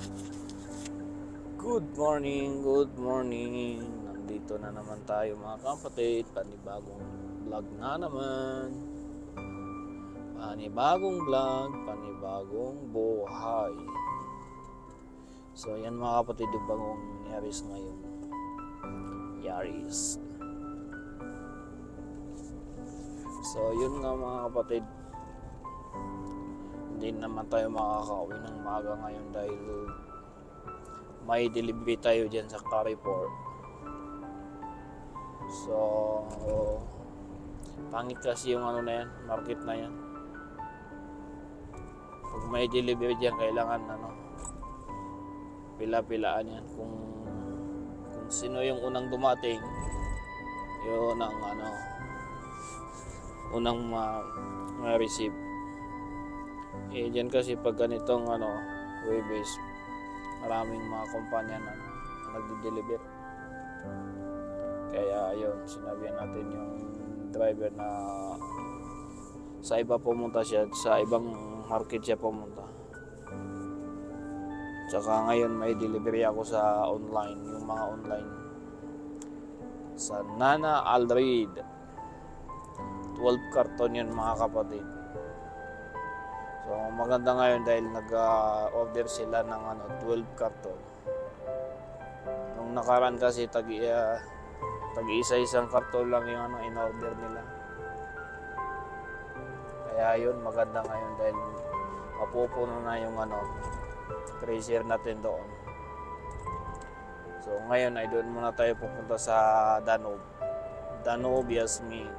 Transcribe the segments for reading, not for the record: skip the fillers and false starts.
Good morning, good morning. Nandito na naman tayo mga kapatid. Panibagong vlog na naman. Panibagong vlog, panibagong buhay. So yan mga kapatid, yung bagong Yaris ngayon. Yaris. So yun nga mga kapatid, hindi naman tayo makakauwi ng maaga ngayon dahil may delivery tayo dyan sa Carrefour. So pangit kasi yung ano na yan, market na yan. Pag may delivery dyan, kailangan pila-pilaan yan. Kung sino yung unang dumating, yun ang unang ma-receive. Dyan kasi pag ganitong web-based, maraming mga kumpanya na nagde-deliver. Kaya ayun, sinabihan natin yung driver na sa iba pumunta siya, sa ibang market siya pumunta. Tsaka ngayon may delivery ako sa online, yung mga online. Sa Nana Aldrid. 12 karton yun mga kapatid. So maganda ngayon dahil nag-order sila ng 12 karton. Nung nakaraan kasi tag-isa-isang karton lang yung in-order nila. Kaya yun, maganda ngayon dahil mapupuno na yung freezer natin doon. So ngayon ay doon muna tayo pupunta sa Danube Yasmin.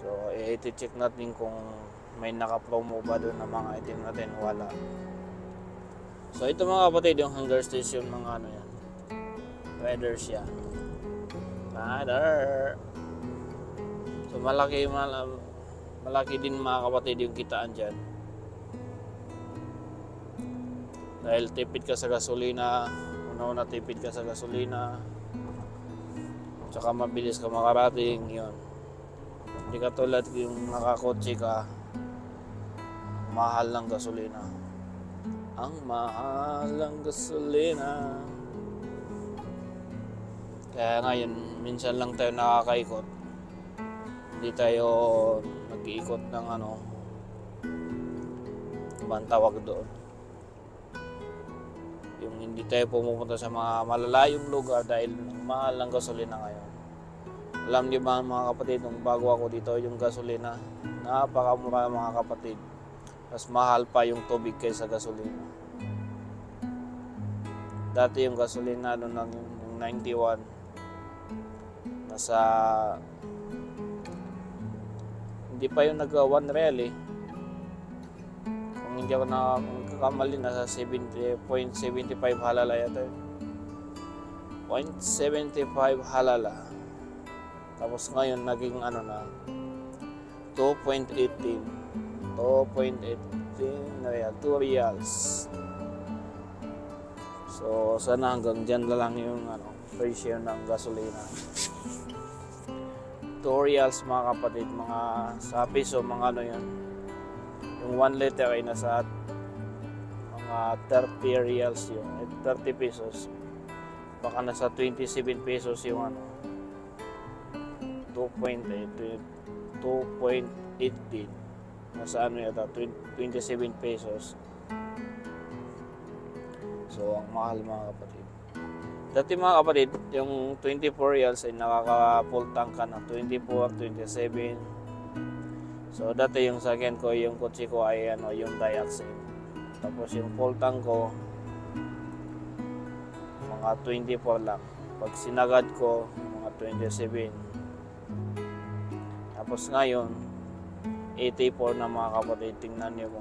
So i-check natin kung may naka-promo ba doon na mga item natin. Wala. So ito mga kapatid, yung hunger station, mga yan, Radar siya. Radar. So malaki din mga kapatid yung kitaan dyan. Dahil tipid ka sa gasolina, una tipid ka sa gasolina, tsaka mabilis ka makarating, yun. Hindi ka tulad yung nakakotse ka, mahal ng gasolina. Ang mahal ng gasolina. Kaya ngayon, minsan lang tayo nakakaikot. Hindi tayo nag-iikot ng ibang tawag doon. Yung hindi tayo pumupunta sa mga malalayong lugar dahil mahal ng gasolina ngayon. Alam niyo ba mga kapatid, nung bago ako dito, yung gasolina, napakamura mga kapatid. Mas mahal pa yung tubig kaysa gasolina. Dati yung gasolina noong 91, nasa, hindi pa yung nag-1 real eh. Kung hindi ako nakakamali, nasa 70.75 halala yata yun. 0.75 halala. Tapos ngayon naging na 2.18 real, 2 reals. So sana hanggang dyan na lang yung presyo ng gasolina. 2 reals mga kapatid, mga sa piso, mga yan. Yung 1 liter ay nasa mga 30 reals yun, 30 pesos. Baka nasa 27 pesos yung 2.18, nasa yata 27 pesos. So ang mahal mga kapatid. Dati mga kapatid, yung 24 reals ay nakaka-full tank ka ng 24, 27. So dati yung sa akin ko, yung kotse ko ay yung Dioxin. Tapos yung full tank ko mga 24 lang. Pag sinagad ko mga 27. Tapos ngayon 84 na mga kapatid. Tingnan niyo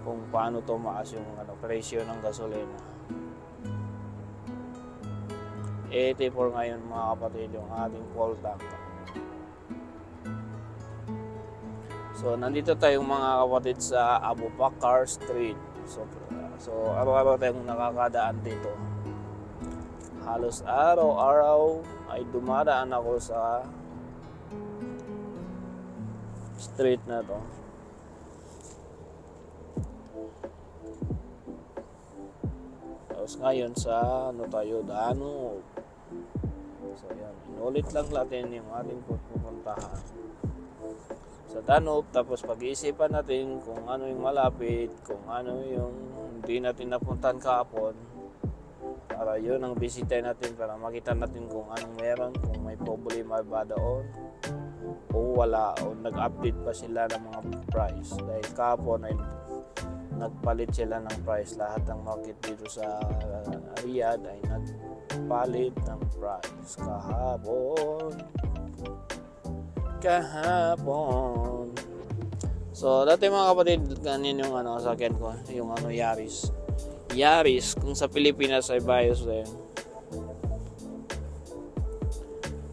kung paano tumaas yung presyo ng gasolina. 84 ngayon mga kapatid yung ating full tank. So nandito tayong mga kapatid sa Abu Bakar Street. So araw-araw tayong nakakadaan dito. Halos araw-araw ay dumadaan ako sa street na to. Tapos ngayon sa ano tayo, Danube. So yan, inulit lang natin yung ating pupuntahan sa Danube. Tapos pag-iisipan natin kung ano yung malapit, kung ano yung hindi natin napuntahan kahapon, para yun ang bisitahin natin, para makita natin kung anong meron, kung may problema ba doon o wala, o nag-update pa sila ng mga price. Dahil kahapon ay nagpalit sila ng price. Lahat ng market dito sa Riyadh ay nagpalit ng price kahapon. So dati mga kapatid, ganyan yung sakyan ko, yung Yaris, kung sa Pilipinas ay Vios din.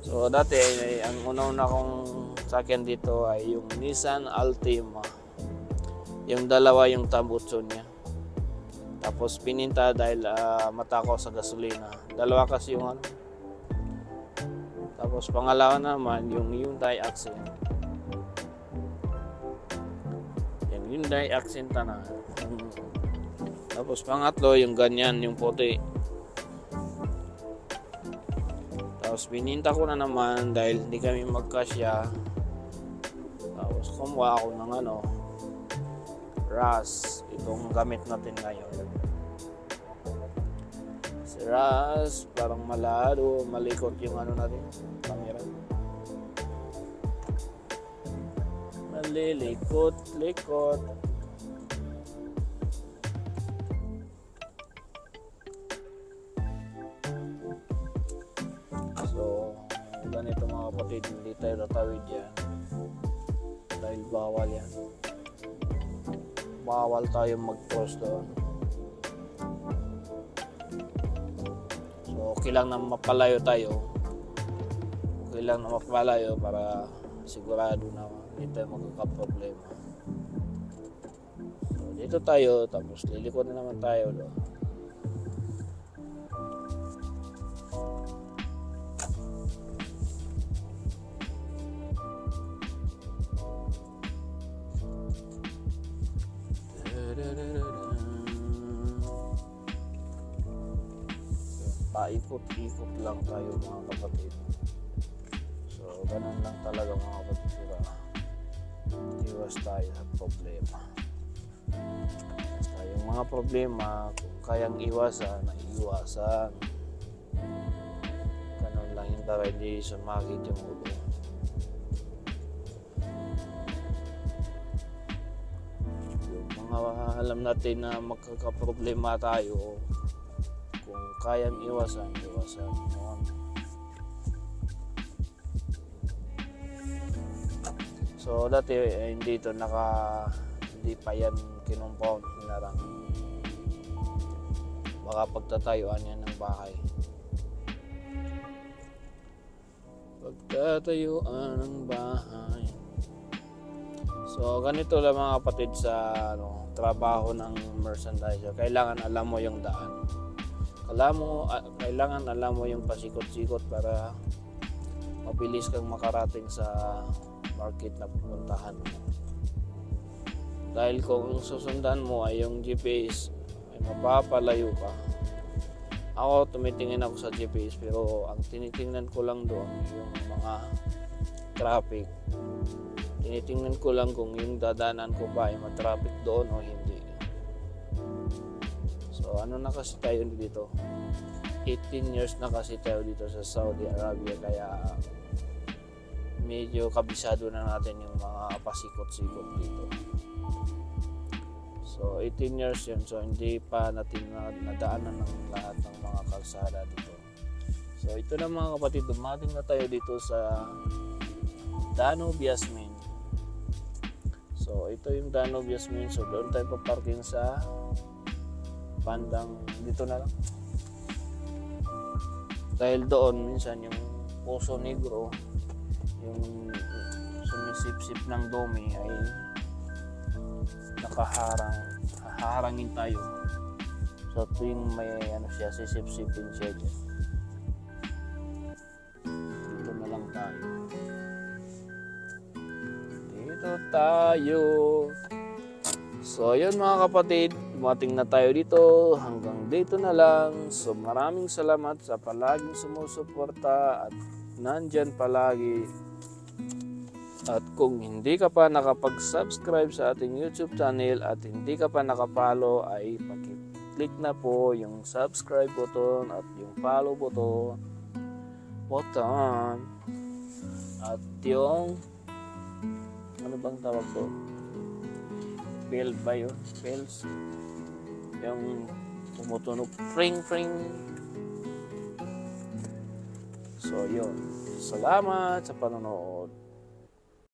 So dati ang una-una kong sakyan dito ay yung Nissan Altima. Yung dalawa yung tambutso niya. Tapos pininta dahil matakaw sa gasolina. Dalawa kasi yung Tapos pangalawa naman yung Hyundai Accent. Yung Hyundai Accent na. Tapos pangatlo yung ganyan, yung puti. Tapos pininta ko na naman dahil hindi kami magkasya. Tapos kumuha ako ng RAS, itong gamit natin ngayon. Si RAS, parang malikot yung natin, camera. Malilikot-likot. So, ganito mga kapatid, hindi tayo tatawid yan. Dahil bawal yan. Bawal tayo mag-cross doon. So, okay lang na mapalayo tayo. Okay lang na mapalayo para sigurado na hindi tayo magkakaproblema. So, dito tayo, tapos liliko na naman tayo doon. Paikot-ikot lang tayo mga kapatid. So ganun lang talaga mga kapatid, iwas tayo sa problema. Basta yung mga problema, kung kayang iwasan, ay iwasan. Ganun lang yung para hindi sumakit yung ulo. Yung mga alam natin na magkakaproblema tayo, kung kayang iwasan. So dati hindi pa yan kinumpon, hinarang. Baka pagtatayuan yan ng bahay. Pagtatayuan ng bahay. So ganito lang mga kapatid sa trabaho ng merchandiser. Kailangan alam mo yung daan. Kailangan alam mo yung pasikot-sikot para mabilis kang makarating sa market na pupuntahan mo. Dahil kung susundan mo ay yung GPS, ay mapapalayo ka. Ako tumitingin ako sa GPS, pero ang tinitingnan ko lang doon yung mga traffic. Tinitingnan ko lang kung yung dadanan ko ba ay matraffic doon o hindi. So ano na kasi tayo dito, 18 years na kasi tayo dito sa Saudi Arabia, kaya medyo kabisado na natin yung mga pasikot-sikot dito. So 18 years yun, so hindi pa natin nadaanan ng lahat ng mga kalsada dito. So ito na mga kapatid, dumating na tayo dito sa Danube Yasmin. So ito yung Danube Yasmin, so doon tayo paparking sa bandang dito na lang, dahil doon minsan yung Poso Negro, yung sumisip-sip ng dumi ay haharangin tayo. So tuwing may siya, sisip-sipin siya dyan. Dito na lang tayo. Dito tayo. So yun mga kapatid, dumating na tayo dito. Hanggang dito na lang. So maraming salamat sa palaging sumusuporta at nandyan palagi. At kung hindi ka pa nakapag-subscribe sa ating YouTube channel at hindi ka pa nakapalo, ay pakiclick na po yung subscribe button at yung follow button. At yung ano bang tawag to? Bell ba yun? Bells? Yung tumutunog ring. So yun. Salamat sa panonood.